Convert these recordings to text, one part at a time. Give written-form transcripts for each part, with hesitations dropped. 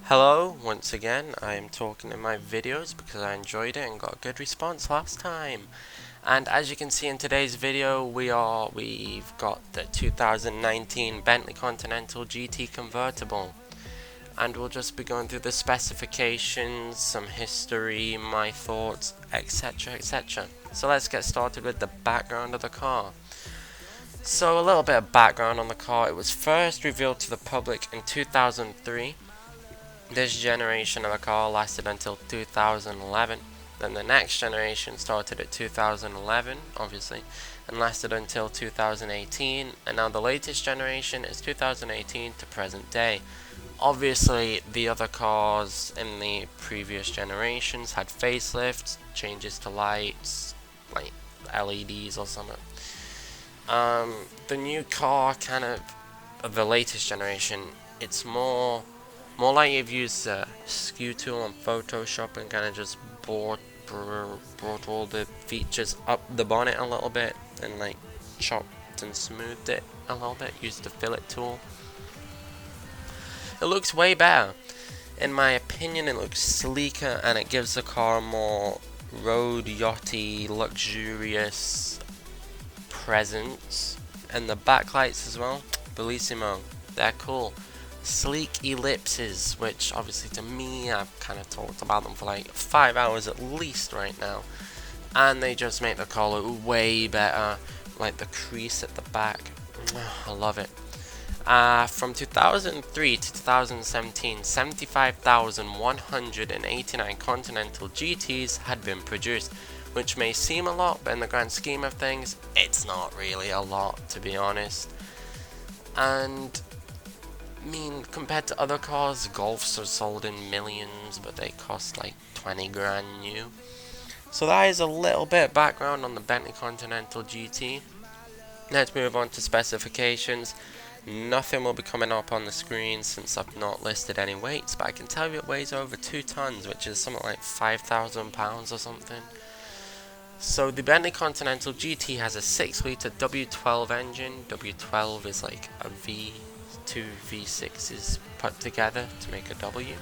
Hello, once again, I am talking in my videos because I enjoyed it and got a good response last time. And as you can see in today's video, we've got the 2019 Bentley Continental GT convertible. And we'll just be going through the specifications, some history, my thoughts, etc, etc. So let's get started with the background of the car. So a little bit of background on the car. It was first revealed to the public in 2003. This generation of a car lasted until 2011. Then the next generation started at 2011, obviously, and lasted until 2018. And now the latest generation is 2018 to present day. Obviously, the other cars in the previous generations had facelifts, changes to lights, like LEDs or something. The new car, kind of the latest generation, it's more like you've used a skew tool on Photoshop and kind of just brought all the features up the bonnet a little bit and like chopped and smoothed it a little bit, used the fillet tool. It looks way better. In my opinion, it looks sleeker and it gives the car a more road yachty, luxurious presence. And the backlights as well, bellissimo, they're cool. Sleek ellipses, which obviously to me, I've kind of talked about them for like 5 hours at least right now, and they just make the car look way better. Like the crease at the back, I love it. From 2003 to 2017, 75,189 Continental GTs had been produced, which may seem a lot, but in the grand scheme of things, it's not really a lot, to be honest. And I mean, compared to other cars, Golfs are sold in millions, but they cost like 20 grand new. So that is a little bit of background on the Bentley Continental GT. Let's move on to specifications. Nothing will be coming up on the screen since I've not listed any weights, but I can tell you it weighs over 2 tons, which is something like 5,000 pounds or something. So the Bentley Continental GT has a 6-litre W12 engine. W12 is like a two V6s put together to make a W.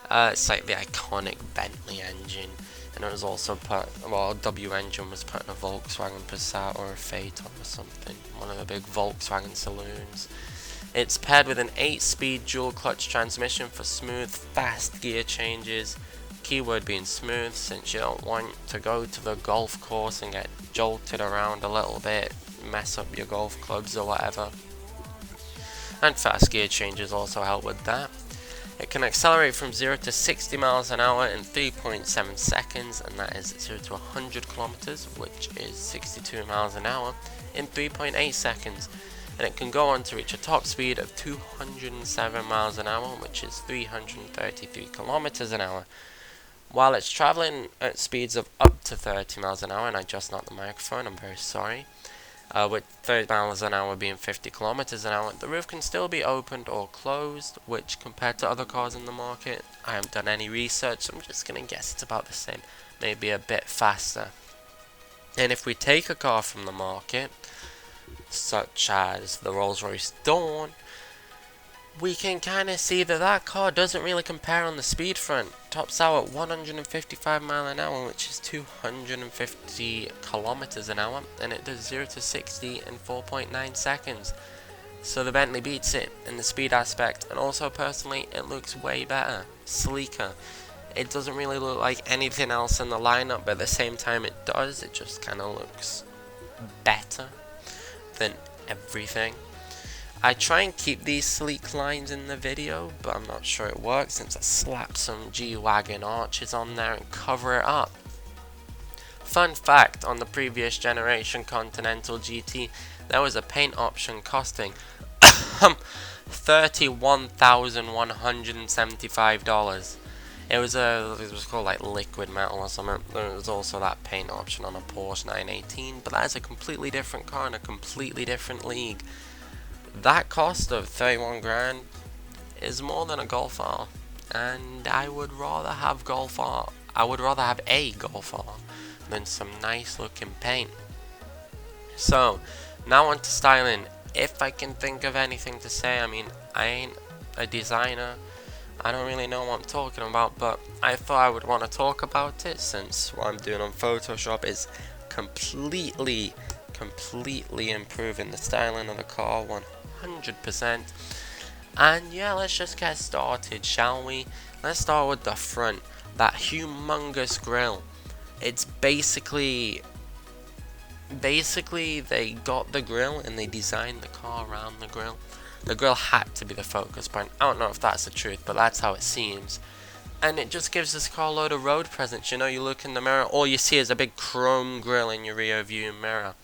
It's like the iconic Bentley engine, and it was also put, well, a W engine was put in a Volkswagen Passat or a Phaeton or something, one of the big Volkswagen saloons. It's paired with an 8-speed dual clutch transmission for smooth, fast gear changes. Keyword being smooth, since you don't want to go to the golf course and get jolted around a little bit, mess up your golf clubs or whatever. And fast gear changes also help with that. It can accelerate from 0 to 60 miles an hour in 3.7 seconds, and that is 0 to 100 kilometers, which is 62 miles an hour, in 3.8 seconds. And it can go on to reach a top speed of 207 miles an hour, which is 333 kilometers an hour. While it's traveling at speeds of up to 30 miles an hour, and I just knocked the microphone, I'm very sorry. With 30 miles an hour being 50 kilometers an hour, the roof can still be opened or closed, which compared to other cars in the market, I haven't done any research, so I'm just going to guess it's about the same, maybe a bit faster. And if we take a car from the market, such as the Rolls-Royce Dawn, we can kind of see that that car doesn't really compare on the speed front. Tops out at 155 miles an hour, which is 250 kilometers an hour, and it does 0 to 60 in 4.9 seconds. So the Bentley beats it in the speed aspect, and also personally, it looks way better, sleeker. It doesn't really look like anything else in the lineup, but at the same time it does. It just kind of looks better than everything. I try and keep these sleek lines in the video, but I'm not sure it works since I slapped some G-Wagon arches on there and cover it up. Fun fact, on the previous generation Continental GT, there was a paint option costing $31,175. It was called like liquid metal or something. There was also that paint option on a Porsche 918, but that is a completely different car in a completely different league. That cost of 31 grand is more than a Golf R, and I would rather have Golf R. I would rather have a Golf R than some nice looking paint. So now on to styling. If I can think of anything to say, I mean, I ain't a designer, I don't really know what I'm talking about, but I thought I would want to talk about it since what I'm doing on Photoshop is completely improving the styling of the car 100%. And yeah, let's just get started, shall we? Let's start with the front, that humongous grille. It's basically they got the grille and they designed the car around the grille. The grille had to be the focus point. I don't know if that's the truth, but that's how it seems. And it just gives this car a load of road presence. You know, you look in the mirror, all you see is a big chrome grille in your rear view mirror.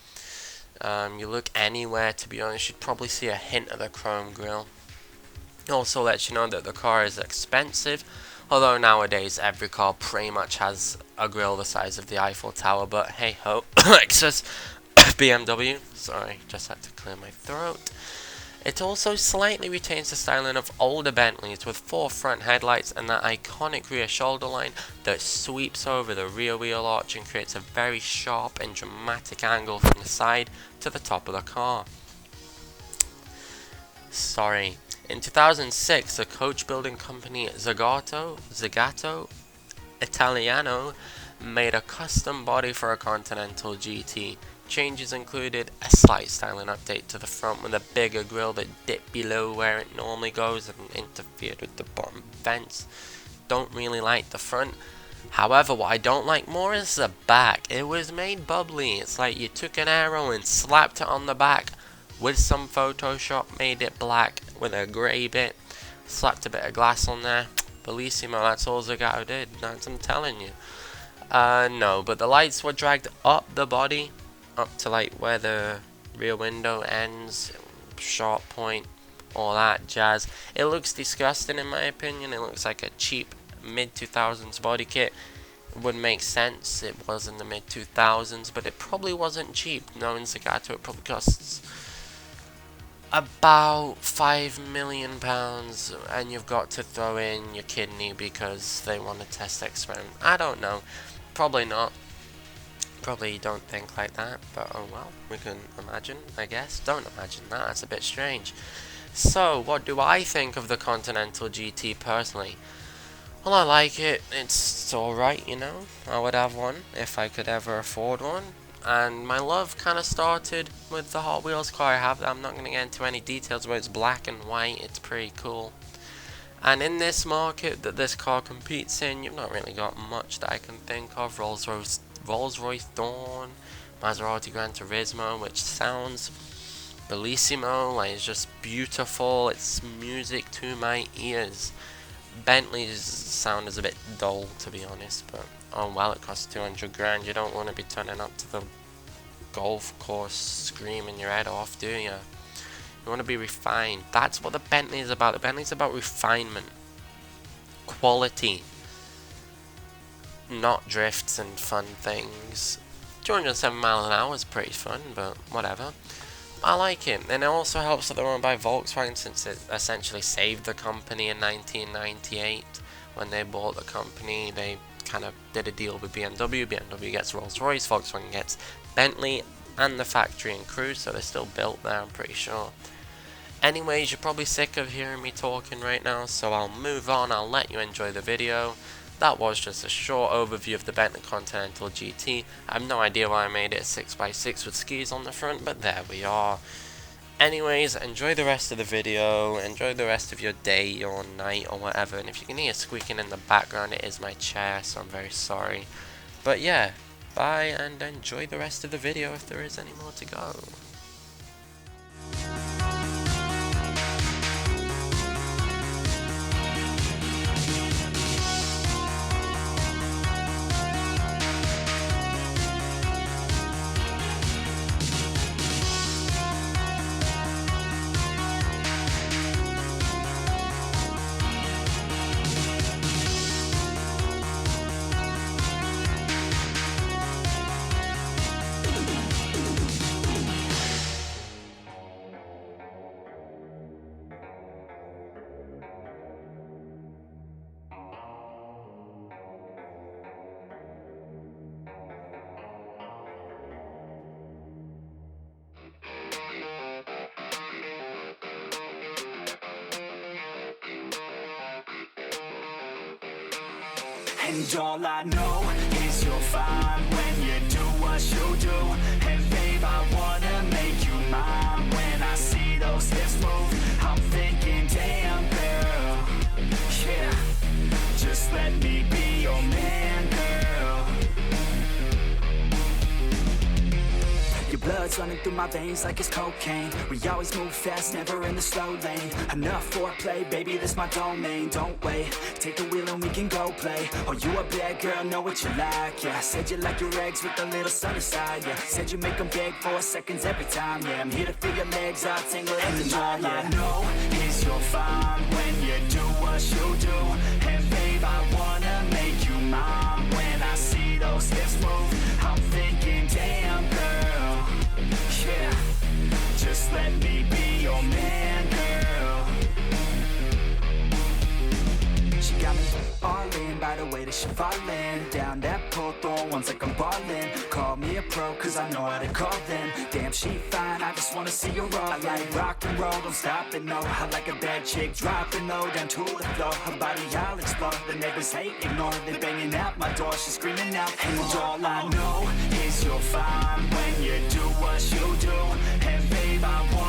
You look anywhere, to be honest, you'd probably see a hint of the chrome grille. Also lets you know that the car is expensive, although nowadays every car pretty much has a grille the size of the Eiffel Tower, but hey ho, Lexus, BMW, sorry, just had to clear my throat. It also slightly retains the styling of older Bentleys with 4 front headlights and that iconic rear shoulder line that sweeps over the rear wheel arch and creates a very sharp and dramatic angle from the side to the top of the car. Sorry. In 2006, the coach building company Zagato Italiano made a custom body for a Continental GT. Changes included a slight styling update to the front with a bigger grille that dipped below where it normally goes and interfered with the bottom vents. Don't really like the front. However, what I don't like more is the back. It was made bubbly. It's like you took an arrow and slapped it on the back with some Photoshop, made it black with a grey bit, slapped a bit of glass on there. Bellissimo, that's all Zagato did. That's, I'm telling you. No, but the lights were dragged up the body, up to like where the rear window ends, sharp point, all that jazz. It looks disgusting in my opinion. It looks like a cheap mid-2000s body kit. It would make sense, it was in the mid-2000s, but it probably wasn't cheap. Knowing Zagato, it probably costs about £5 million, and you've got to throw in your kidney because they want to test the experiment. I don't know, probably not. Probably don't think like that, but oh well, we can imagine, I guess. Don't imagine that, that's a bit strange. So, what do I think of the Continental GT personally? Well, I like it, it's alright, you know. I would have one if I could ever afford one. And my love kind of started with the Hot Wheels car I have. I'm not going to get into any details, but it's black and white, it's pretty cool. And in this market that this car competes in, you've not really got much that I can think of. Rolls-Royce Dawn, Maserati Gran Turismo, which sounds bellissimo, like it's just beautiful, it's music to my ears. Bentley's sound is a bit dull, to be honest, but oh well, it costs 200 grand, you don't want to be turning up to the golf course screaming your head off, do you? You want to be refined. That's what the Bentley is about. The Bentley's about refinement, quality, not drifts and fun things. 207 miles an hour is pretty fun, but whatever. I like it, and it also helps that they're owned by Volkswagen, since it essentially saved the company in 1998. When they bought the company, they kind of did a deal with BMW. BMW gets Rolls-Royce, Volkswagen gets Bentley, and the factory and crew, so they're still built there, I'm pretty sure. Anyways, you're probably sick of hearing me talking right now, so I'll move on, I'll let you enjoy the video. That was just a short overview of the Bentley Continental GT. I have no idea why I made it a 6x6 with skis on the front, but there we are. Anyways, enjoy the rest of the video, enjoy the rest of your day or night or whatever, and if you can hear squeaking in the background, it is my chair, so I'm very sorry. But yeah, bye and enjoy the rest of the video if there is any more to go. And all I know is you're fine when you do what you do. And babe, I wanna make you mine. When I see those hips move, I'm thinking, damn girl, yeah, just let me be your man, girl. Your blood's running through my veins like it's cocaine. We always move fast, never in the slow lane. Enough foreplay, baby, this my domain. Don't wait, take the wheel and we can go play. Oh, you a bad girl, know what you like, yeah. Said you like your eggs with a little sunny side, yeah. Said you make them beg for seconds every time, yeah. I'm here to feel your legs out, tingle at the night, yeah. And all I know is you're fine when you do what you do. And babe, I wanna make you mine. When I see those hips move, I'm thinking, damn girl, yeah, just let me be your man, girl. She got me all in by the way that she fallin' down that pole, throwing ones like I'm ballin'. Call me a pro, cause I know how to call them. Damn, she fine, I just wanna see her all. I like rock and roll, don't stop it, no. I like a bad chick, dropping low down to the floor. Her body, I'll explore. The neighbors hate, ignore. They banging out my door, she's screaming out. And all I know is you're fine when you do what you do. And babe, I want